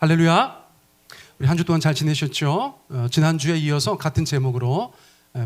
할렐루야. 우리 한 주 동안 잘 지내셨죠? 지난주에 이어서 같은 제목으로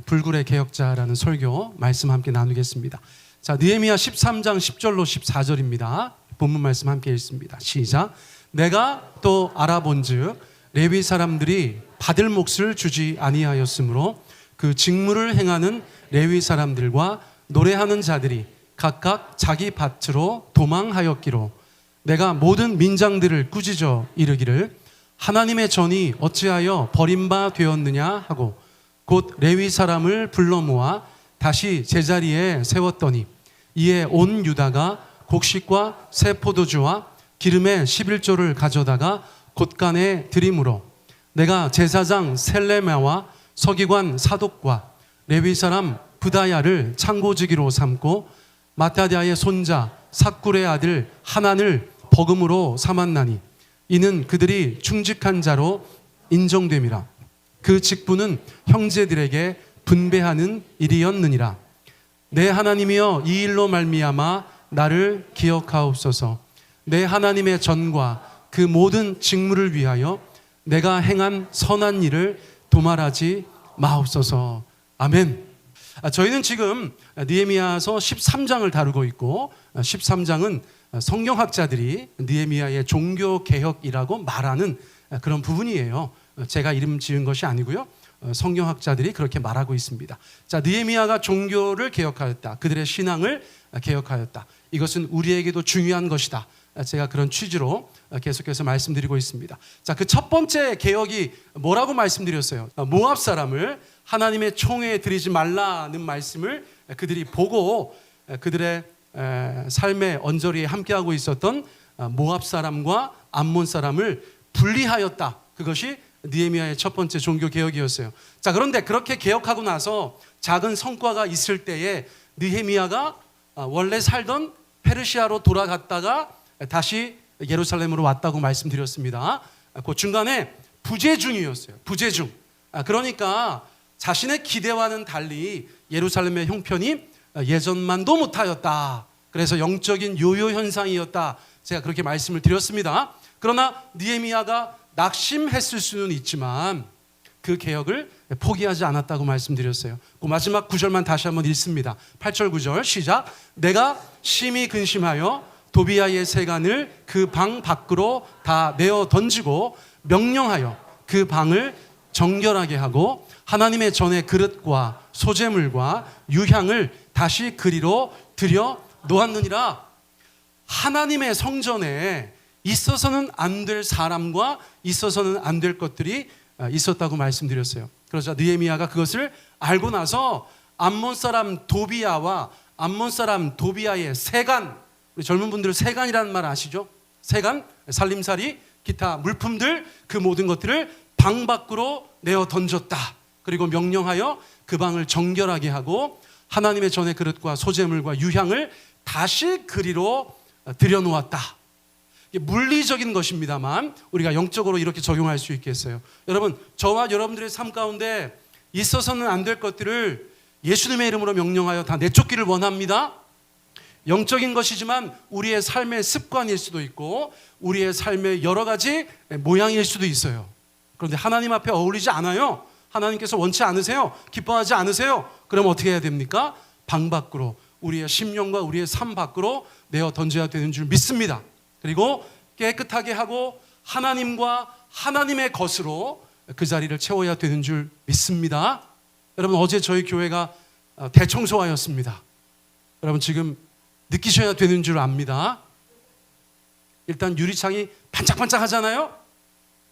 불굴의 개혁자라는 설교 말씀 함께 나누겠습니다. 자, 느헤미야 13장 10절로 14절입니다. 본문 말씀 함께 읽습니다. 시작. 내가 또 알아본즉 레위 사람들이 받을 몫을 주지 아니하였으므로 그 직무를 행하는 레위 사람들과 노래하는 자들이 각각 자기 밭으로 도망하였기로 내가 모든 민장들을 꾸짖어 이르기를 하나님의 전이 어찌하여 버림바 되었느냐 하고 곧 레위 사람을 불러 모아 다시 제자리에 세웠더니 이에 온 유다가 곡식과 새 포도주와 기름의 11조를 가져다가 곳간에 드림으로 내가 제사장 셀레마와 서기관 사독과 레위 사람 브다야를 창고지기로 삼고 마타디아의 손자 삭굴의 아들 하난을 버금으로 삼았나니 이는 그들이 충직한 자로 인정됨이라. 그 직분은 형제들에게 분배하는 일이었느니라. 내 하나님이여 이 일로 말미암아 나를 기억하옵소서. 내 하나님의 전과 그 모든 직무를 위하여 내가 행한 선한 일을 도말하지 마옵소서. 아멘. 저희는 지금 느헤미야서 13장을 다루고 있고 13장은 성경학자들이 느헤미야의 종교개혁이라고 말하는 그런 부분이에요. 제가 이름 지은 것이 아니고요. 성경학자들이 그렇게 말하고 있습니다. 자, 느헤미야가 종교를 개혁하였다. 그들의 신앙을 개혁하였다. 이것은 우리에게도 중요한 것이다. 제가 그런 취지로 계속해서 말씀드리고 있습니다. 자, 그 첫 번째 개혁이 뭐라고 말씀드렸어요? 모압 사람을 하나님의 총회에 들이지 말라는 말씀을 그들이 보고 그들의 삶의 언저리에 함께하고 있었던 모압 사람과 암몬 사람을 분리하였다. 그것이 느헤미야의 첫 번째 종교 개혁이었어요. 자, 그런데 그렇게 개혁하고 나서 작은 성과가 있을 때에 느헤미야가 원래 살던 페르시아로 돌아갔다가 다시 예루살렘으로 왔다고 말씀드렸습니다. 그 중간에 부재 중이었어요. 부재 중. 그러니까 자신의 기대와는 달리 예루살렘의 형편이 예전만도 못하였다. 그래서 영적인 요요 현상이었다. 제가 그렇게 말씀을 드렸습니다. 그러나 느헤미야가 낙심했을 수는 있지만 그 개혁을 포기하지 않았다고 말씀드렸어요. 그 마지막 9절만 다시 한번 읽습니다. 8절 9절 시작. 내가 심히 근심하여 도비아의 세간을 그 방 밖으로 다 내어 던지고 명령하여 그 방을 정결하게 하고 하나님의 전의 그릇과 소재물과 유향을 다시 그리로 들여 놓았느니라. 하나님의 성전에 있어서는 안 될 사람과 있어서는 안 될 것들이 있었다고 말씀드렸어요. 그러자 느헤미야가 그것을 알고 나서 암몬 사람 도비아와 암몬 사람 도비아의 세간, 우리 젊은 분들 세간이라는 말 아시죠? 세간, 살림살이, 기타 물품들 그 모든 것들을 방 밖으로 내어 던졌다. 그리고 명령하여 그 방을 정결하게 하고 하나님의 전의 그릇과 소재물과 유향을 다시 그리로 들여놓았다. 물리적인 것입니다만 우리가 영적으로 이렇게 적용할 수 있겠어요. 여러분, 저와 여러분들의 삶 가운데 있어서는 안 될 것들을 예수님의 이름으로 명령하여 다 내쫓기를 원합니다. 영적인 것이지만 우리의 삶의 습관일 수도 있고 우리의 삶의 여러 가지 모양일 수도 있어요. 그런데 하나님 앞에 어울리지 않아요. 하나님께서 원치 않으세요. 기뻐하지 않으세요. 그럼 어떻게 해야 됩니까? 방 밖으로, 우리의 심령과 우리의 삶 밖으로 내어 던져야 되는 줄 믿습니다. 그리고 깨끗하게 하고 하나님과 하나님의 것으로 그 자리를 채워야 되는 줄 믿습니다. 여러분, 어제 저희 교회가 대청소하였습니다. 여러분, 지금 느끼셔야 되는 줄 압니다. 일단 유리창이 반짝반짝 하잖아요.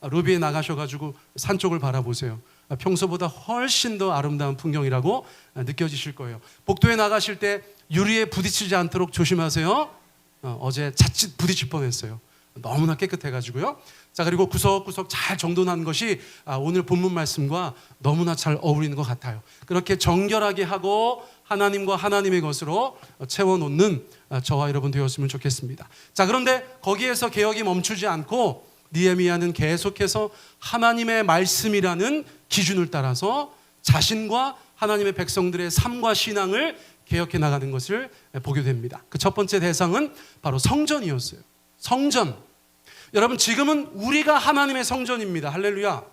로비에 나가셔가지고 산 쪽을 바라보세요. 평소보다 훨씬 더 아름다운 풍경이라고 느껴지실 거예요. 복도에 나가실 때 유리에 부딪히지 않도록 조심하세요. 어제 자칫 부딪힐 뻔했어요. 너무나 깨끗해가지고요. 자, 그리고 구석구석 잘 정돈한 것이 오늘 본문 말씀과 너무나 잘 어울리는 것 같아요. 그렇게 정결하게 하고 하나님과 하나님의 것으로 채워놓는 저와 여러분 되었으면 좋겠습니다. 자, 그런데 거기에서 개혁이 멈추지 않고 느헤미야는 계속해서 하나님의 말씀이라는 기준을 따라서 자신과 하나님의 백성들의 삶과 신앙을 개혁해 나가는 것을 보게 됩니다. 그 첫 번째 대상은 바로 성전이었어요. 성전. 여러분, 지금은 우리가 하나님의 성전입니다. 할렐루야.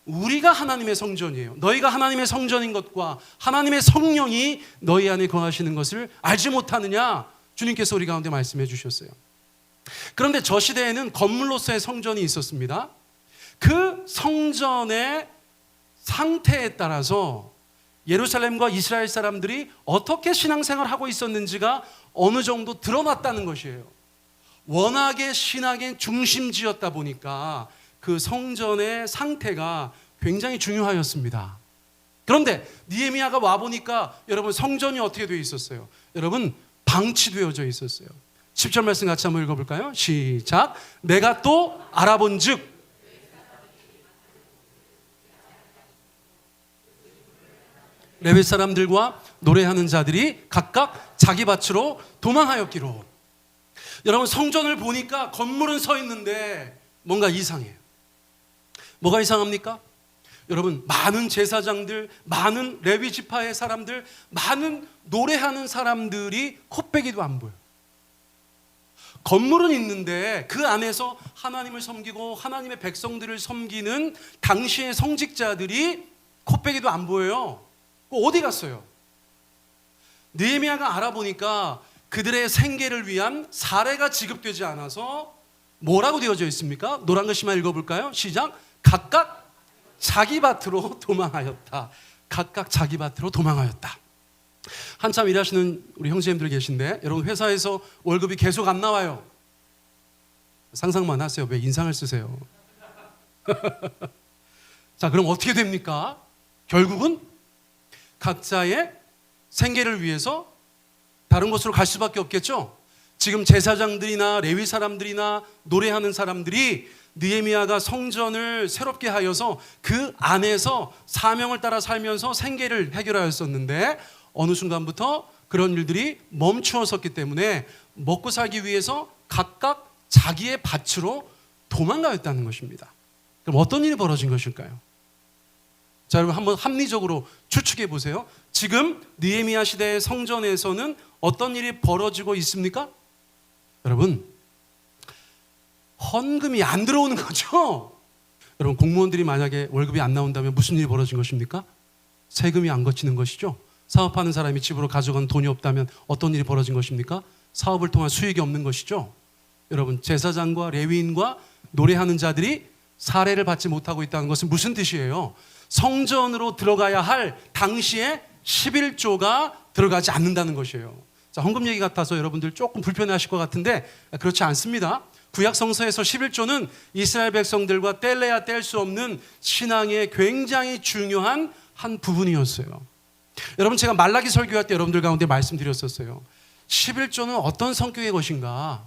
우리가 하나님의 성전이에요. 너희가 하나님의 성전인 것과 하나님의 성령이 너희 안에 거하시는 것을 알지 못하느냐? 주님께서 우리 가운데 말씀해 주셨어요. 그런데 저 시대에는 건물로서의 성전이 있었습니다. 그 성전의 상태에 따라서 예루살렘과 이스라엘 사람들이 어떻게 신앙생활을 하고 있었는지가 어느 정도 드러났다는 것이에요. 워낙에 신학의 중심지였다 보니까 그 성전의 상태가 굉장히 중요하였습니다. 그런데 느헤미야가 와보니까 여러분, 성전이 어떻게 되어 있었어요? 여러분, 방치되어져 있었어요. 10절 말씀 같이 한번 읽어볼까요? 시작. 내가 또 알아본 즉 레위 사람들과 노래하는 자들이 각각 자기 밭으로 도망하였기로. 여러분, 성전을 보니까 건물은 서 있는데 뭔가 이상해요. 뭐가 이상합니까? 여러분, 많은 제사장들, 많은 레위 지파의 사람들, 많은 노래하는 사람들이 코빼기도 안 보여요. 건물은 있는데 그 안에서 하나님을 섬기고 하나님의 백성들을 섬기는 당시의 성직자들이 코빼기도 안 보여요. 어디 갔어요? 느헤미야가 알아보니까 그들의 생계를 위한 사례가 지급되지 않아서 뭐라고 되어져 있습니까? 노란 글씨만 읽어볼까요? 시작. 각각 자기 밭으로 도망하였다. 각각 자기 밭으로 도망하였다. 한참 일하시는 우리 형제님들 계신데, 여러분, 회사에서 월급이 계속 안 나와요. 상상만 하세요. 왜 인상을 쓰세요? 자, 그럼 어떻게 됩니까? 결국은 각자의 생계를 위해서 다른 곳으로 갈 수밖에 없겠죠. 지금 제사장들이나 레위 사람들이나 노래하는 사람들이 느헤미야가 성전을 새롭게 하여서 그 안에서 사명을 따라 살면서 생계를 해결하였었는데, 어느 순간부터 그런 일들이 멈추었었기 때문에 먹고 살기 위해서 각각 자기의 밭으로 도망가였다는 것입니다. 그럼 어떤 일이 벌어진 것일까요? 자, 여러분, 한번 합리적으로 추측해 보세요. 지금 느헤미야 시대의 성전에서는 어떤 일이 벌어지고 있습니까? 여러분, 헌금이 안 들어오는 거죠. 여러분, 공무원들이 만약에 월급이 안 나온다면 무슨 일이 벌어진 것입니까? 세금이 안 거치는 것이죠. 사업하는 사람이 집으로 가져간 돈이 없다면 어떤 일이 벌어진 것입니까? 사업을 통한 수익이 없는 것이죠. 여러분, 제사장과 레위인과 노래하는 자들이 사례를 받지 못하고 있다는 것은 무슨 뜻이에요? 성전으로 들어가야 할 당시에 11조가 들어가지 않는다는 것이에요. 자, 헌금 얘기 같아서 여러분들 조금 불편해하실 것 같은데 그렇지 않습니다. 구약 성서에서 11조는 이스라엘 백성들과 뗄래야 뗄 수 없는 신앙의 굉장히 중요한 한 부분이었어요. 여러분, 제가 말라기 설교할 때 여러분들 가운데 말씀드렸었어요. 11조는 어떤 성격의 것인가?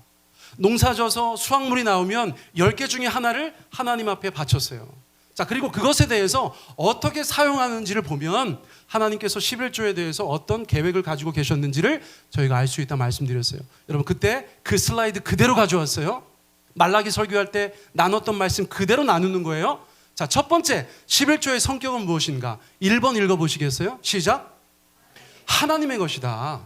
농사져서 수확물이 나오면 10개 중에 하나를 하나님 앞에 바쳤어요. 자, 그리고 그것에 대해서 어떻게 사용하는지를 보면 하나님께서 11조에 대해서 어떤 계획을 가지고 계셨는지를 저희가 알 수 있다 말씀드렸어요. 여러분, 그때 그 슬라이드 그대로 가져왔어요. 말라기 설교할 때 나눴던 말씀 그대로 나누는 거예요. 자, 첫 번째, 11조의 성격은 무엇인가? 1번 읽어보시겠어요? 시작. 하나님의 것이다.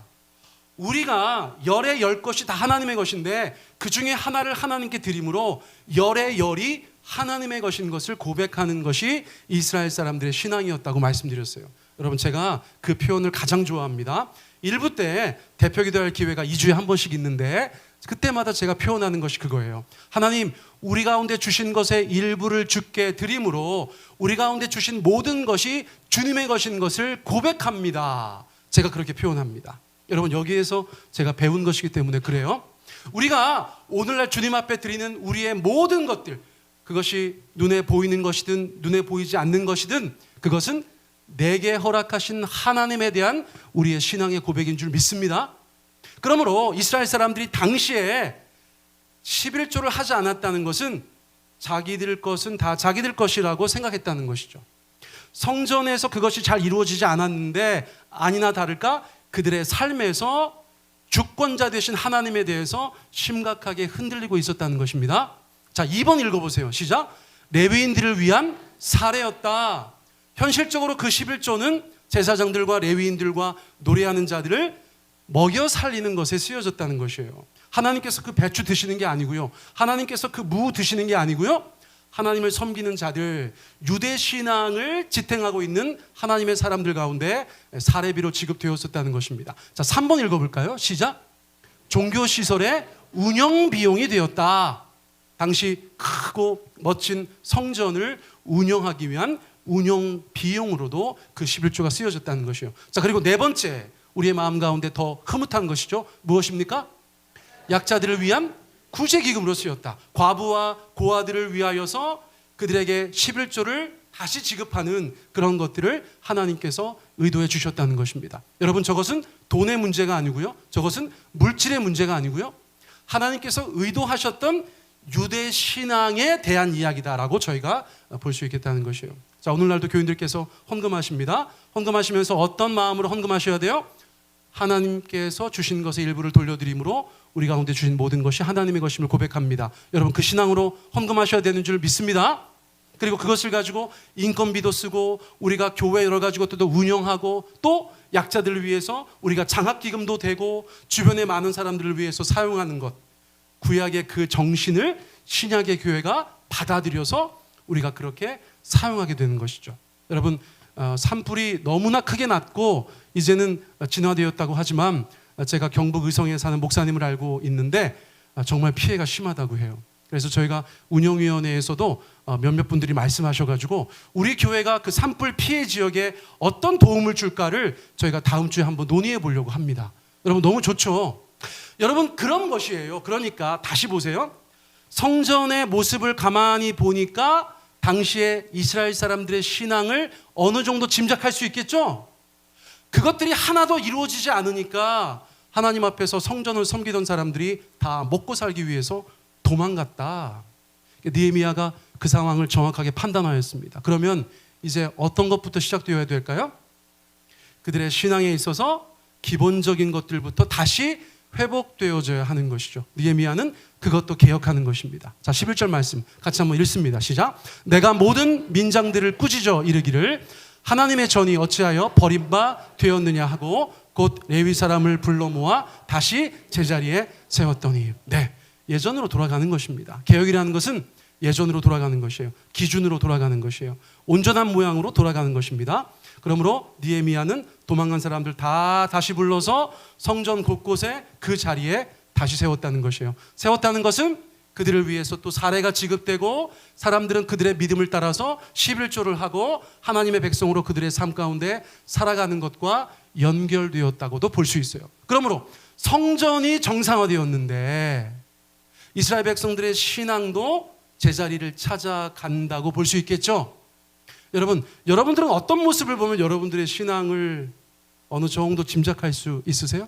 우리가 열의 열 것이 다 하나님의 것인데 그 중에 하나를 하나님께 드림으로 열의 열이 하나님의 것인 것을 고백하는 것이 이스라엘 사람들의 신앙이었다고 말씀드렸어요. 여러분, 제가 그 표현을 가장 좋아합니다. 일부 때 대표기도할 기회가 2주에 한 번씩 있는데 그때마다 제가 표현하는 것이 그거예요. 하나님, 우리 가운데 주신 것의 일부를 주께 드림으로 우리 가운데 주신 모든 것이 주님의 것인 것을 고백합니다. 제가 그렇게 표현합니다. 여러분, 여기에서 제가 배운 것이기 때문에 그래요. 우리가 오늘날 주님 앞에 드리는 우리의 모든 것들, 그것이 눈에 보이는 것이든 눈에 보이지 않는 것이든 그것은 내게 허락하신 하나님에 대한 우리의 신앙의 고백인 줄 믿습니다. 그러므로 이스라엘 사람들이 당시에 11조를 하지 않았다는 것은 자기들 것은 다 자기들 것이라고 생각했다는 것이죠. 성전에서 그것이 잘 이루어지지 않았는데 아니나 다를까 그들의 삶에서 주권자 되신 하나님에 대해서 심각하게 흔들리고 있었다는 것입니다. 자, 2번 읽어보세요. 시작. 레위인들을 위한 사례였다. 현실적으로 그 11조는 제사장들과 레위인들과 노래하는 자들을 먹여 살리는 것에 쓰여졌다는 것이에요. 하나님께서 그 배추 드시는 게 아니고요. 하나님께서 그 무 드시는 게 아니고요. 하나님을 섬기는 자들, 유대 신앙을 지탱하고 있는 하나님의 사람들 가운데 사례비로 지급되었었다는 것입니다. 자, 3번 읽어볼까요? 시작. 종교시설의 운영 비용이 되었다. 당시 크고 멋진 성전을 운영하기 위한 운영 비용으로도 그 11조가 쓰여졌다는 것이에요. 자, 그리고 네 번째, 우리의 마음 가운데 더 흐뭇한 것이죠. 무엇입니까? 약자들을 위한 구제기금으로 쓰였다. 과부와 고아들을 위하여서 그들에게 11조를 다시 지급하는 그런 것들을 하나님께서 의도해 주셨다는 것입니다. 여러분, 저것은 돈의 문제가 아니고요. 저것은 물질의 문제가 아니고요. 하나님께서 의도하셨던 유대 신앙에 대한 이야기다라고 저희가 볼 수 있겠다는 것이에요. 자, 오늘날도 교인들께서 헌금하십니다. 헌금하시면서 어떤 마음으로 헌금하셔야 돼요? 하나님께서 주신 것의 일부를 돌려드림으로 우리 가운데 주신 모든 것이 하나님의 것임을 고백합니다. 여러분, 그 신앙으로 헌금하셔야 되는 줄 믿습니다. 그리고 그것을 가지고 인건비도 쓰고 우리가 교회 여러 가지 것들도 운영하고 또 약자들을 위해서 우리가 장학기금도 되고 주변의 많은 사람들을 위해서 사용하는 것, 구약의 그 정신을 신약의 교회가 받아들여서 우리가 그렇게 사용하게 되는 것이죠. 여러분, 산불이 너무나 크게 났고 이제는 진화되었다고 하지만 제가 경북 의성에 사는 목사님을 알고 있는데 정말 피해가 심하다고 해요. 그래서 저희가 운영위원회에서도 몇몇 분들이 말씀하셔가지고 우리 교회가 그 산불 피해 지역에 어떤 도움을 줄까를 저희가 다음 주에 한번 논의해 보려고 합니다. 여러분, 너무 좋죠? 여러분, 그런 것이에요. 그러니까 다시 보세요. 성전의 모습을 가만히 보니까 당시에 이스라엘 사람들의 신앙을 어느 정도 짐작할 수 있겠죠? 그것들이 하나도 이루어지지 않으니까 하나님 앞에서 성전을 섬기던 사람들이 다 먹고 살기 위해서 도망갔다. 느헤미야가 그 상황을 정확하게 판단하였습니다. 그러면 이제 어떤 것부터 시작되어야 될까요? 그들의 신앙에 있어서 기본적인 것들부터 다시 회복되어져야 하는 것이죠. 느헤미야는 그것도 개혁하는 것입니다. 자, 11절 말씀 같이 한번 읽습니다. 시작. 내가 모든 민장들을 꾸짖어 이르기를 하나님의 전이 어찌하여 버림바 되었느냐 하고 곧 레위 사람을 불러 모아 다시 제자리에 세웠더니. 네, 예전으로 돌아가는 것입니다. 개혁이라는 것은 예전으로 돌아가는 것이에요. 기준으로 돌아가는 것이에요. 온전한 모양으로 돌아가는 것입니다. 그러므로 느헤미야는 도망간 사람들 다 다시 불러서 성전 곳곳에 그 자리에 다시 세웠다는 것이에요. 세웠다는 것은 그들을 위해서 또 사례가 지급되고 사람들은 그들의 믿음을 따라서 11조를 하고 하나님의 백성으로 그들의 삶 가운데 살아가는 것과 연결되었다고도 볼 수 있어요. 그러므로 성전이 정상화되었는데 이스라엘 백성들의 신앙도 제자리를 찾아간다고 볼 수 있겠죠. 여러분, 여러분들은 어떤 모습을 보면 여러분들의 신앙을 어느 정도 짐작할 수 있으세요?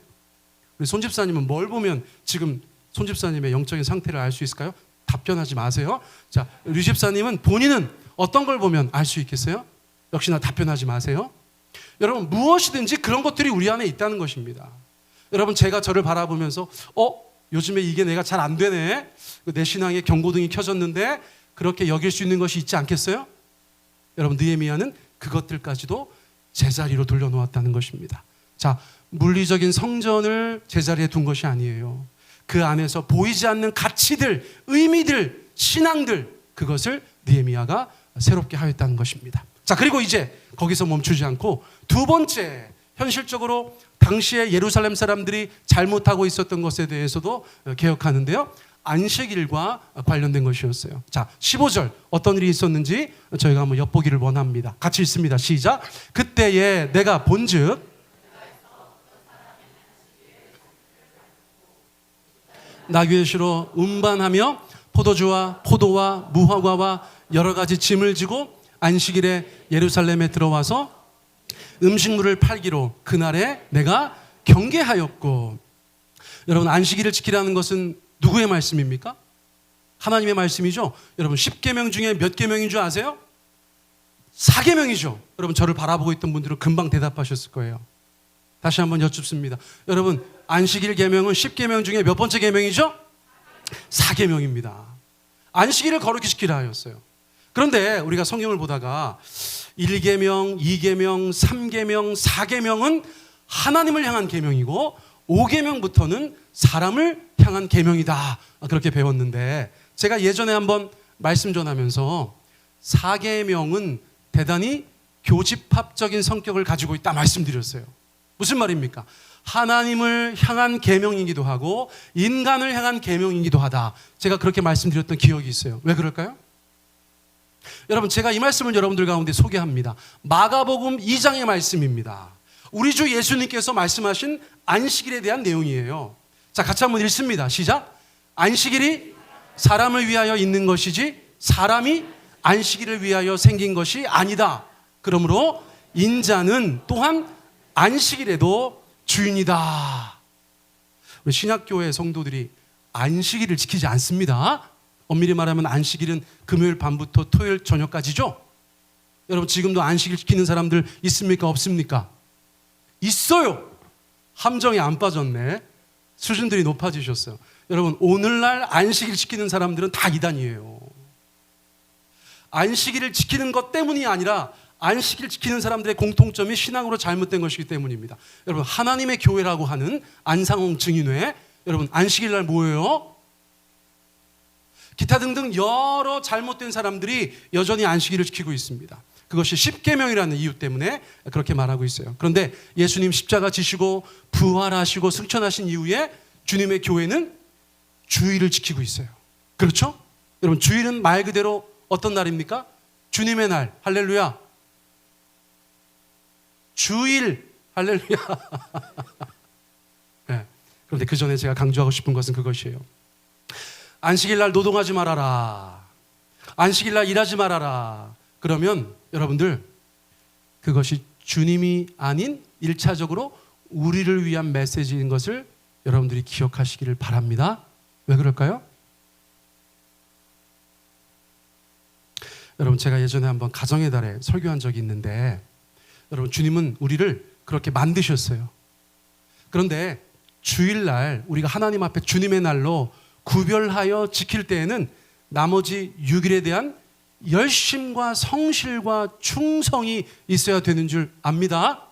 우리 손 집사님은 뭘 보면 지금 손 집사님의 영적인 상태를 알 수 있을까요? 답변하지 마세요. 자, 류 집사님은 본인은 어떤 걸 보면 알 수 있겠어요? 역시나 답변하지 마세요. 여러분, 무엇이든지 그런 것들이 우리 안에 있다는 것입니다. 여러분, 제가 저를 바라보면서 요즘에 이게 내가 잘 안 되네, 내 신앙에 경고등이 켜졌는데 그렇게 여길 수 있는 것이 있지 않겠어요? 여러분, 느헤미야는 그것들까지도 제자리로 돌려놓았다는 것입니다. 자, 물리적인 성전을 제자리에 둔 것이 아니에요. 그 안에서 보이지 않는 가치들, 의미들, 신앙들, 그것을 느헤미야가 새롭게 하였다는 것입니다. 자, 그리고 이제 거기서 멈추지 않고 두 번째, 현실적으로 당시에 예루살렘 사람들이 잘못하고 있었던 것에 대해서도 개혁하는데요. 안식일과 관련된 것이었어요. 자, 15절 어떤 일이 있었는지 저희가 한번 엿보기를 원합니다. 같이 읽습니다. 시작. 그때에 내가 본즉 나귀의 실로 운반하며 포도주와 포도와 무화과와 여러 가지 짐을 지고 안식일에 예루살렘에 들어와서 음식물을 팔기로 그날에 내가 경계하였고. 여러분, 안식일을 지키라는 것은 누구의 말씀입니까? 하나님의 말씀이죠. 여러분, 10계명 중에 몇 계명인 줄 아세요? 4계명이죠. 여러분, 저를 바라보고 있던 분들은 금방 대답하셨을 거예요. 다시 한번 여쭙습니다. 여러분, 안식일 계명은 10계명 중에 몇 번째 계명이죠? 4계명입니다. 안식일을 거룩히 지키라 하였어요. 그런데 우리가 성경을 보다가 1계명, 2계명, 3계명, 4계명은 하나님을 향한 계명이고 5계명부터는 사람을 향한 계명이다. 그렇게 배웠는데 제가 예전에 한번 말씀 전하면서 4계명은 대단히 교집합적인 성격을 가지고 있다 말씀드렸어요. 무슨 말입니까? 하나님을 향한 계명이기도 하고 인간을 향한 계명이기도 하다. 제가 그렇게 말씀드렸던 기억이 있어요. 왜 그럴까요? 여러분, 제가 이 말씀을 여러분들 가운데 소개합니다. 마가복음 2장의 말씀입니다. 우리 주 예수님께서 말씀하신 안식일에 대한 내용이에요. 자, 같이 한번 읽습니다. 시작. 안식일이 사람을 위하여 있는 것이지 사람이 안식일을 위하여 생긴 것이 아니다. 그러므로 인자는 또한 안식일에도 주인이다. 우리 신약교회 성도들이 안식일을 지키지 않습니다. 엄밀히 말하면 안식일은 금요일 밤부터 토요일 저녁까지죠. 여러분, 지금도 안식일 지키는 사람들 있습니까? 없습니까? 있어요. 함정에 안 빠졌네. 수준들이 높아지셨어요. 여러분, 오늘날 안식일 지키는 사람들은 다 이단이에요. 안식일을 지키는 것 때문이 아니라 안식일 지키는 사람들의 공통점이 신앙으로 잘못된 것이기 때문입니다. 여러분, 하나님의 교회라고 하는 안상홍 증인회, 여러분 안식일날 뭐예요? 기타 등등 여러 잘못된 사람들이 여전히 안식일을 지키고 있습니다. 그것이 십계명이라는 이유 때문에 그렇게 말하고 있어요. 그런데 예수님 십자가 지시고 부활하시고 승천하신 이후에 주님의 교회는 주일을 지키고 있어요. 그렇죠? 여러분, 주일은 말 그대로 어떤 날입니까? 주님의 날. 할렐루야. 주일. 할렐루야. 네. 그런데 그 전에 제가 강조하고 싶은 것은 그것이에요. 안식일 날 노동하지 말아라. 안식일 날 일하지 말아라. 그러면 여러분들, 그것이 주님이 아닌 1차적으로 우리를 위한 메시지인 것을 여러분들이 기억하시기를 바랍니다. 왜 그럴까요? 여러분, 제가 예전에 한번 가정의 달에 설교한 적이 있는데, 여러분, 주님은 우리를 그렇게 만드셨어요. 그런데 주일날 우리가 하나님 앞에 주님의 날로 구별하여 지킬 때에는 나머지 6일에 대한 열심과 성실과 충성이 있어야 되는 줄 압니다.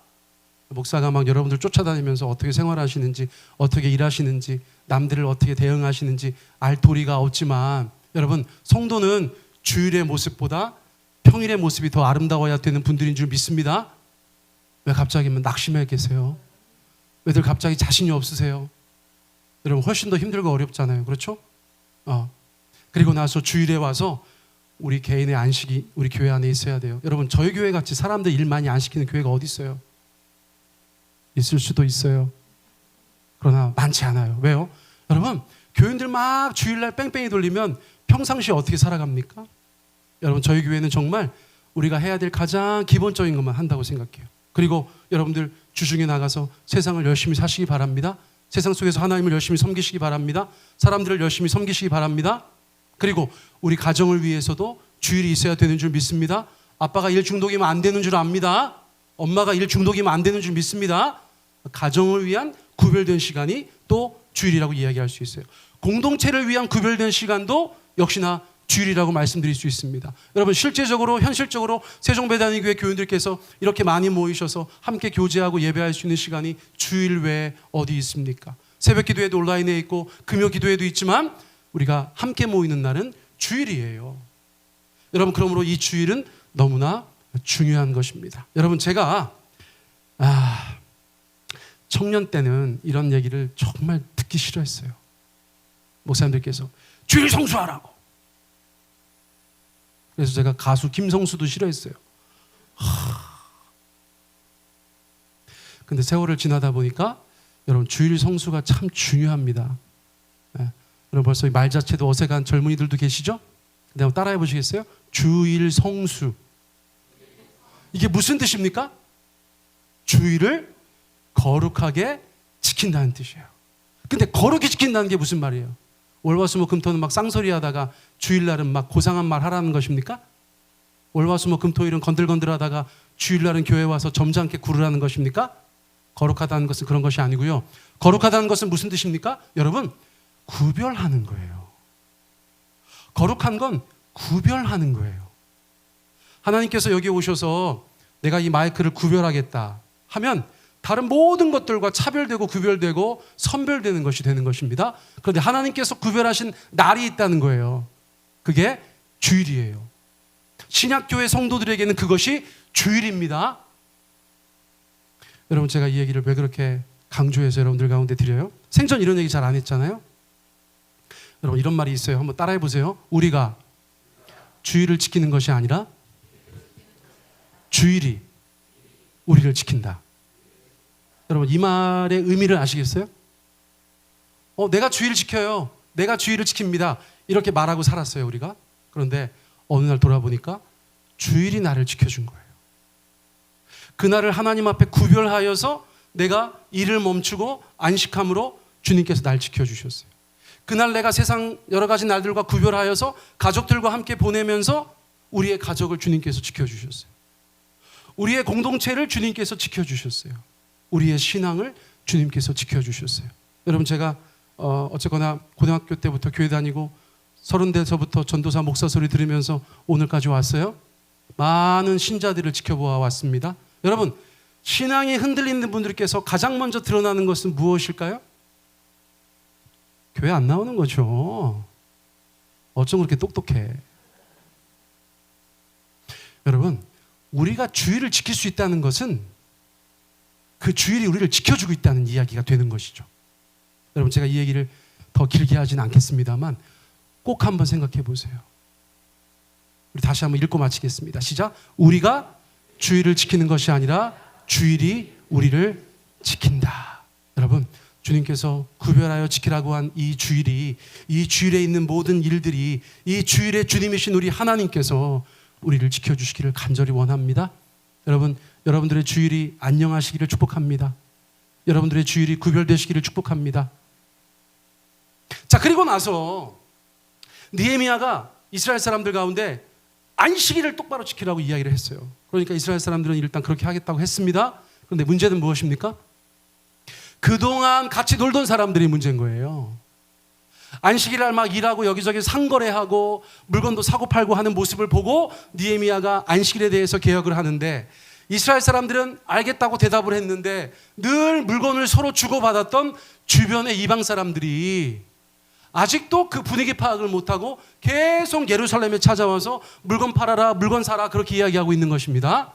목사가 막 여러분들 쫓아다니면서 어떻게 생활하시는지, 어떻게 일하시는지, 남들을 어떻게 대응하시는지 알 도리가 없지만, 여러분, 성도는 주일의 모습보다 평일의 모습이 더 아름다워야 되는 분들인 줄 믿습니다. 왜 갑자기 낙심해 계세요? 왜들 갑자기 자신이 없으세요? 여러분, 훨씬 더 힘들고 어렵잖아요. 그렇죠? 그리고 나서 주일에 와서 우리 개인의 안식이 우리 교회 안에 있어야 돼요. 여러분, 저희 교회 같이 사람들 일 많이 안 시키는 교회가 어디 있어요? 있을 수도 있어요. 그러나 많지 않아요. 왜요? 여러분, 교인들 막 주일날 뺑뺑이 돌리면 평상시에 어떻게 살아갑니까? 여러분, 저희 교회는 정말 우리가 해야 될 가장 기본적인 것만 한다고 생각해요. 그리고 여러분들 주중에 나가서 세상을 열심히 사시기 바랍니다. 세상 속에서 하나님을 열심히 섬기시기 바랍니다. 사람들을 열심히 섬기시기 바랍니다. 그리고 우리 가정을 위해서도 주일이 있어야 되는 줄 믿습니다. 아빠가 일 중독이면 안 되는 줄 압니다. 엄마가 일 중독이면 안 되는 줄 믿습니다. 가정을 위한 구별된 시간이 또 주일이라고 이야기할 수 있어요. 공동체를 위한 구별된 시간도 역시나 주일이라고 말씀드릴 수 있습니다. 여러분, 실제적으로 현실적으로 세종배단위교회 교인들께서 이렇게 많이 모이셔서 함께 교제하고 예배할 수 있는 시간이 주일 외에 어디 있습니까? 새벽 기도회도 온라인에 있고 금요 기도회도 있지만 우리가 함께 모이는 날은 주일이에요. 여러분, 그러므로 이 주일은 너무나 중요한 것입니다. 여러분, 제가 청년 때는 이런 얘기를 정말 듣기 싫어했어요. 목사님들께서 주일 성수하라고. 그래서 제가 가수 김성수도 싫어했어요. 근데 세월을 지나다 보니까 여러분, 주일 성수가 참 중요합니다. 네. 여러분, 벌써 이 말 자체도 어색한 젊은이들도 계시죠? 근데 한번 따라해 보시겠어요? 주일 성수. 이게 무슨 뜻입니까? 주일을 거룩하게 지킨다는 뜻이에요. 근데 거룩히 지킨다는 게 무슨 말이에요? 월화수목금토는 막 쌍소리 하다가 주일날은 막 고상한 말 하라는 것입니까? 월화수목금토일은 건들건들 하다가 주일날은 교회 와서 점잖게 구르라는 것입니까? 거룩하다는 것은 그런 것이 아니고요. 거룩하다는 것은 무슨 뜻입니까? 여러분, 구별하는 거예요. 거룩한 건 구별하는 거예요. 하나님께서 여기 오셔서 내가 이 마이크를 구별하겠다 하면 다른 모든 것들과 차별되고 구별되고 선별되는 것이 되는 것입니다. 그런데 하나님께서 구별하신 날이 있다는 거예요. 그게 주일이에요. 신약교회 성도들에게는 그것이 주일입니다. 여러분, 제가 이 얘기를 왜 그렇게 강조해서 여러분들 가운데 드려요? 생전 이런 얘기 잘 안 했잖아요. 여러분, 이런 말이 있어요. 한번 따라해 보세요. 우리가 주일을 지키는 것이 아니라 주일이 우리를 지킨다. 여러분, 이 말의 의미를 아시겠어요? 내가 주일을 지켜요. 내가 주일을 지킵니다. 이렇게 말하고 살았어요, 우리가. 그런데 어느 날 돌아보니까 주일이 나를 지켜준 거예요. 그날을 하나님 앞에 구별하여서 내가 일을 멈추고 안식함으로 주님께서 날 지켜주셨어요. 그날 내가 세상 여러 가지 날들과 구별하여서 가족들과 함께 보내면서 우리의 가족을 주님께서 지켜주셨어요. 우리의 공동체를 주님께서 지켜주셨어요. 우리의 신앙을 주님께서 지켜주셨어요. 여러분, 제가 어쨌거나 고등학교 때부터 교회 다니고 30대서부터 전도사 목사 소리 들으면서 오늘까지 왔어요. 많은 신자들을 지켜보아 왔습니다. 여러분, 신앙이 흔들리는 분들께서 가장 먼저 드러나는 것은 무엇일까요? 교회 안 나오는 거죠. 어쩜 그렇게 똑똑해. 여러분, 우리가 주일을 지킬 수 있다는 것은 그 주일이 우리를 지켜주고 있다는 이야기가 되는 것이죠. 여러분, 제가 이 얘기를 더 길게 하지는 않겠습니다만 꼭 한번 생각해 보세요. 우리 다시 한번 읽고 마치겠습니다. 시작. 우리가 주일을 지키는 것이 아니라 주일이 우리를 지킨다. 여러분, 주님께서 구별하여 지키라고 한 이 주일이, 이 주일에 있는 모든 일들이, 이 주일의 주님이신 우리 하나님께서 우리를 지켜주시기를 간절히 원합니다. 여러분, 여러분들의 주일이 안녕하시기를 축복합니다. 여러분들의 주일이 구별되시기를 축복합니다. 자, 그리고 나서 느헤미야가 이스라엘 사람들 가운데 안식일을 똑바로 지키라고 이야기를 했어요. 그러니까 이스라엘 사람들은 일단 그렇게 하겠다고 했습니다. 그런데 문제는 무엇입니까? 그동안 같이 놀던 사람들이 문제인 거예요. 안식일날 막 일하고 여기저기 상거래하고 물건도 사고 팔고 하는 모습을 보고 느헤미야가 안식일에 대해서 개혁을 하는데, 이스라엘 사람들은 알겠다고 대답을 했는데 늘 물건을 서로 주고받았던 주변의 이방 사람들이 아직도 그 분위기 파악을 못하고 계속 예루살렘에 찾아와서 물건 팔아라, 물건 사라, 그렇게 이야기하고 있는 것입니다.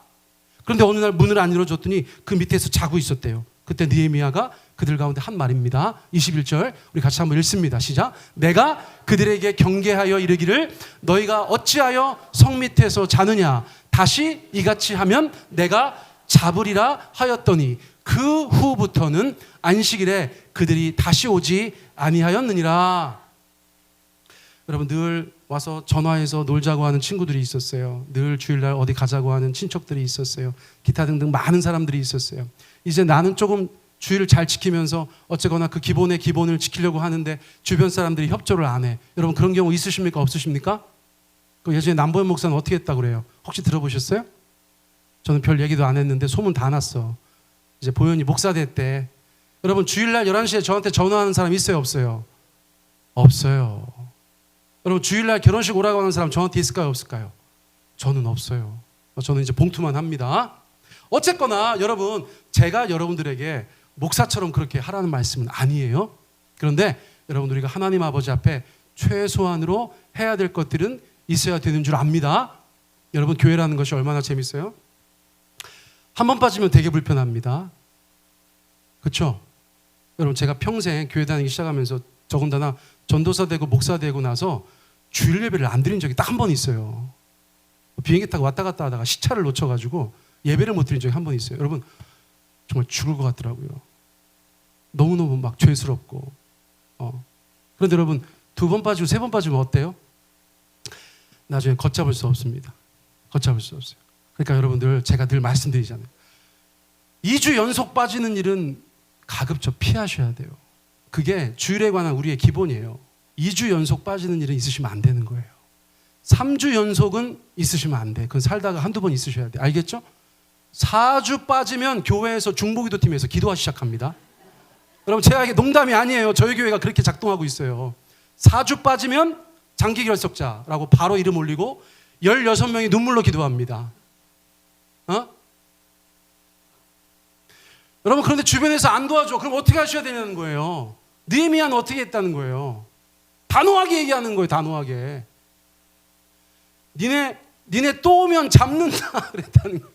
그런데 어느 날 문을 안 열어줬더니 그 밑에서 자고 있었대요. 그때 느헤미야가 그들 가운데 한 말입니다. 21절 우리 같이 한번 읽습니다. 시작. 내가 그들에게 경계하여 이르기를 너희가 어찌하여 성 밑에서 자느냐, 다시 이같이 하면 내가 잡으리라 하였더니 그 후부터는 안식일에 그들이 다시 오지 아니하였느니라. 여러분, 늘 와서 전화해서 놀자고 하는 친구들이 있었어요. 늘 주일날 어디 가자고 하는 친척들이 있었어요. 기타 등등 많은 사람들이 있었어요. 이제 나는 조금 주일을 잘 지키면서 어쨌거나 그 기본의 기본을 지키려고 하는데 주변 사람들이 협조를 안 해. 여러분, 그런 경우 있으십니까? 없으십니까? 그 예전에 남보현 목사는 어떻게 했다고 그래요? 혹시 들어보셨어요? 저는 별 얘기도 안 했는데 소문 다 났어. 이제 보현이 목사 됐대. 여러분, 주일날 11시에 저한테 전화하는 사람 있어요? 없어요? 없어요. 여러분, 주일날 결혼식 오라고 하는 사람 저한테 있을까요? 없을까요? 저는 없어요. 저는 이제 봉투만 합니다. 어쨌거나 여러분, 제가 여러분들에게 목사처럼 그렇게 하라는 말씀은 아니에요. 그런데 여러분, 우리가 하나님 아버지 앞에 최소한으로 해야 될 것들은 있어야 되는 줄 압니다. 여러분, 교회라는 것이 얼마나 재밌어요? 한 번 빠지면 되게 불편합니다. 그렇죠? 여러분, 제가 평생 교회 다니기 시작하면서 더군다나 전도사 되고 목사 되고 나서 주일 예배를 안 드린 적이 딱 한 번 있어요. 비행기 타고 왔다 갔다 하다가 시차를 놓쳐가지고 예배를 못 드린 적이 한 번 있어요. 여러분, 정말 죽을 것 같더라고요. 너무너무 막 죄스럽고. 그런데 여러분, 2번 빠지고 3번 빠지면 어때요? 나중에 걷잡을 수 없습니다. 걷잡을 수 없어요. 그러니까 여러분들, 제가 늘 말씀드리잖아요. 2주 연속 빠지는 일은 가급적 피하셔야 돼요. 그게 주일에 관한 우리의 기본이에요. 2주 연속 빠지는 일은 있으시면 안 되는 거예요. 3주 연속은 있으시면 안 돼. 그건 살다가 한두 번 있으셔야 돼. 알겠죠? 4주 빠지면 교회에서 중보기도팀에서 기도하기 시작합니다. 여러분, 제가 이게 농담이 아니에요. 저희 교회가 그렇게 작동하고 있어요. 4주 빠지면 장기결석자라고 바로 이름 올리고 16명이 눈물로 기도합니다. 여러분, 그런데 주변에서 안 도와줘. 그럼 어떻게 하셔야 되냐는 거예요. 느헤미야는 어떻게 했다는 거예요? 단호하게 얘기하는 거예요. 단호하게. 니네 또 오면 잡는다 그랬다는 거예요.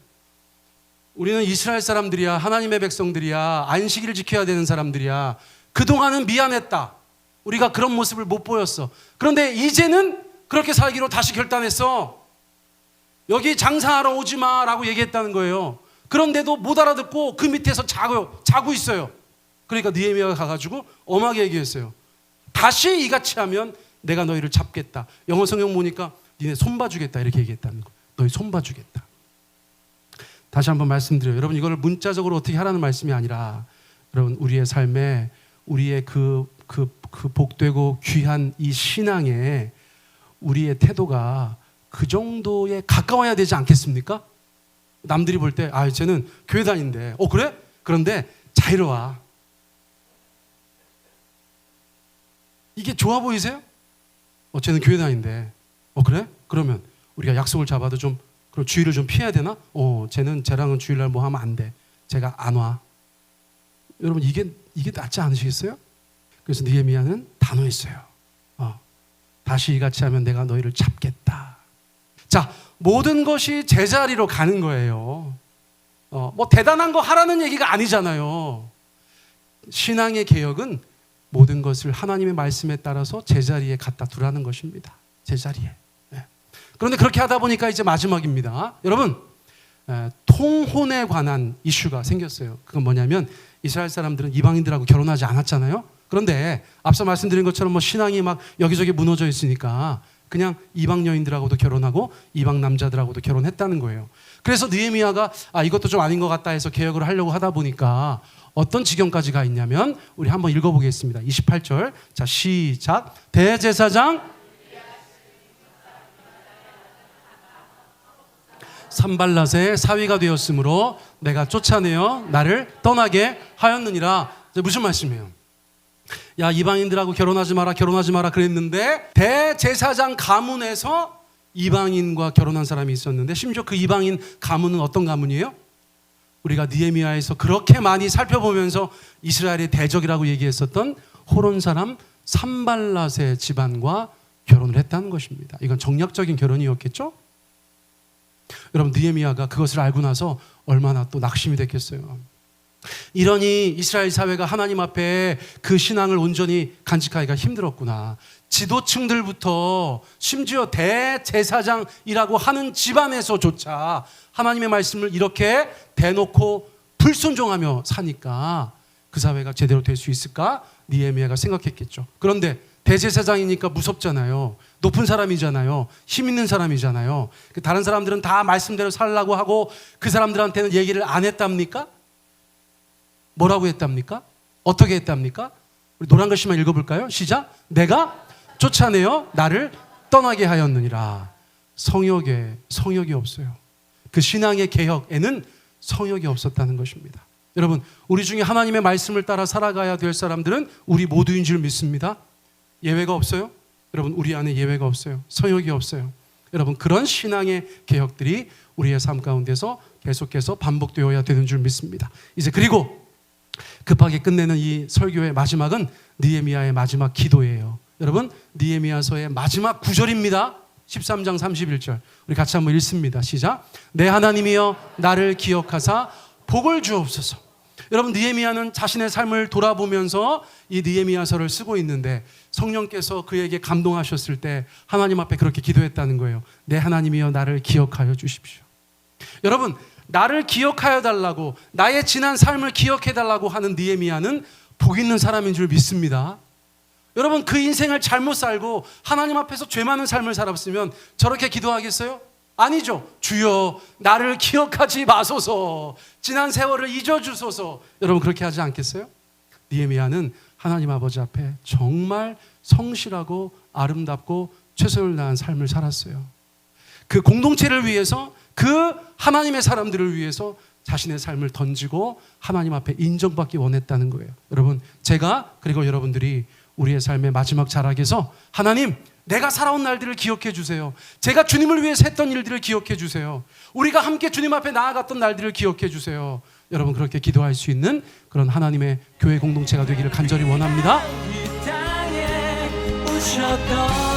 우리는 이스라엘 사람들이야. 하나님의 백성들이야. 안식일을 지켜야 되는 사람들이야. 그동안은 미안했다. 우리가 그런 모습을 못 보였어. 그런데 이제는 그렇게 살기로 다시 결단했어. 여기 장사하러 오지 마라고 얘기했다는 거예요. 그런데도 못 알아듣고 그 밑에서 자고 있어요. 그러니까 느헤미야가 가가지고 엄하게 얘기했어요. 다시 이같이 하면 내가 너희를 잡겠다. 영어 성경 보니까 니네 손봐주겠다 이렇게 얘기했다는 거예요. 너희 손봐주겠다. 다시 한번 말씀드려요. 여러분, 이걸 문자적으로 어떻게 하라는 말씀이 아니라, 여러분, 우리의 삶에 우리의 그 복되고 귀한 이 신앙에 우리의 태도가 그 정도에 가까워야 되지 않겠습니까? 남들이 볼 때 쟤는 교회 다닌대. 그래? 그런데 자유로워. 이게 좋아 보이세요? 쟤는 교회 다닌대. 그래? 그러면 우리가 약속을 잡아도 좀 그럼 주일을 좀 피해야 되나? 쟤랑은 주일날 뭐 하면 안 돼. 제가 안 와. 여러분, 이게 낫지 않으시겠어요? 그래서 느헤미야는 단호했어요. 다시 이같이 하면 내가 너희를 잡겠다. 자, 모든 것이 제자리로 가는 거예요. 뭐 대단한 거 하라는 얘기가 아니잖아요. 신앙의 개혁은 모든 것을 하나님의 말씀에 따라서 제자리에 갖다 두라는 것입니다. 제자리에. 그런데 그렇게 하다 보니까 이제 마지막입니다. 여러분, 통혼에 관한 이슈가 생겼어요. 그건 뭐냐면 이스라엘 사람들은 이방인들하고 결혼하지 않았잖아요. 그런데 앞서 말씀드린 것처럼 뭐 신앙이 막 여기저기 무너져 있으니까 그냥 이방 여인들하고도 결혼하고 이방 남자들하고도 결혼했다는 거예요. 그래서 느헤미야가 이것도 좀 아닌 것 같다 해서 개혁을 하려고 하다 보니까 어떤 지경까지 가 있냐면, 우리 한번 읽어보겠습니다. 28절. 자, 시작. 대제사장 산발랏의 사위가 되었으므로 내가 쫓아내어 나를 떠나게 하였느니라. 무슨 말씀이에요? 야, 이방인들하고 결혼하지 마라 그랬는데 대제사장 가문에서 이방인과 결혼한 사람이 있었는데, 심지어 그 이방인 가문은 어떤 가문이에요? 우리가 느헤미야에서 그렇게 많이 살펴보면서 이스라엘의 대적이라고 얘기했었던 호론 사람 산발랏의 집안과 결혼을 했다는 것입니다. 이건 정략적인 결혼이었겠죠? 여러분, 느헤미야가 그것을 알고 나서 얼마나 또 낙심이 됐겠어요. 이러니 이스라엘 사회가 하나님 앞에 그 신앙을 온전히 간직하기가 힘들었구나. 지도층들부터 심지어 대제사장이라고 하는 집안에서조차 하나님의 말씀을 이렇게 대놓고 불순종하며 사니까 그 사회가 제대로 될 수 있을까? 느헤미야가 생각했겠죠. 그런데 대제사장이니까 무섭잖아요. 높은 사람이잖아요. 힘 있는 사람이잖아요. 다른 사람들은 다 말씀대로 살라고 하고 그 사람들한테는 얘기를 안 했답니까? 뭐라고 했답니까? 어떻게 했답니까? 우리 노란 글씨만 읽어볼까요? 시작. 내가 쫓아내어 나를 떠나게 하였느니라. 성역이 없어요. 그 신앙의 개혁에는 성역이 없었다는 것입니다. 여러분, 우리 중에 하나님의 말씀을 따라 살아가야 될 사람들은 우리 모두인 줄 믿습니다. 예외가 없어요? 여러분, 우리 안에 예외가 없어요. 성역이 없어요. 여러분, 그런 신앙의 개혁들이 우리의 삶 가운데서 계속해서 반복되어야 되는 줄 믿습니다. 이제 그리고 급하게 끝내는 이 설교의 마지막은 느헤미야의 마지막 기도예요. 여러분, 느헤미야서의 마지막 9절입니다. 13장 31절. 우리 같이 한번 읽습니다. 시작. 내 하나님이여 나를 기억하사 복을 주옵소서. 여러분, 느헤미야는 자신의 삶을 돌아보면서 이 느헤미야서를 쓰고 있는데 성령께서 그에게 감동하셨을 때 하나님 앞에 그렇게 기도했다는 거예요. 내 하나님이여 나를 기억하여 주십시오. 여러분, 나를 기억하여 달라고, 나의 지난 삶을 기억해 달라고 하는 느헤미야는 복 있는 사람인 줄 믿습니다. 여러분, 그 인생을 잘못 살고 하나님 앞에서 죄 많은 삶을 살았으면 저렇게 기도하겠어요? 아니죠. 주여 나를 기억하지 마소서, 지난 세월을 잊어주소서. 여러분, 그렇게 하지 않겠어요? 느헤미야는 하나님 아버지 앞에 정말 성실하고 아름답고 최선을 다한 삶을 살았어요. 그 공동체를 위해서, 그 하나님의 사람들을 위해서 자신의 삶을 던지고 하나님 앞에 인정받기 원했다는 거예요. 여러분, 제가 그리고 여러분들이 우리의 삶의 마지막 자락에서 하나님, 내가 살아온 날들을 기억해 주세요. 제가 주님을 위해서 했던 일들을 기억해 주세요. 우리가 함께 주님 앞에 나아갔던 날들을 기억해 주세요. 여러분 그렇게 기도할 수 있는 그런 하나님의 교회 공동체가 되기를 간절히 원합니다. 이 땅에 오셨던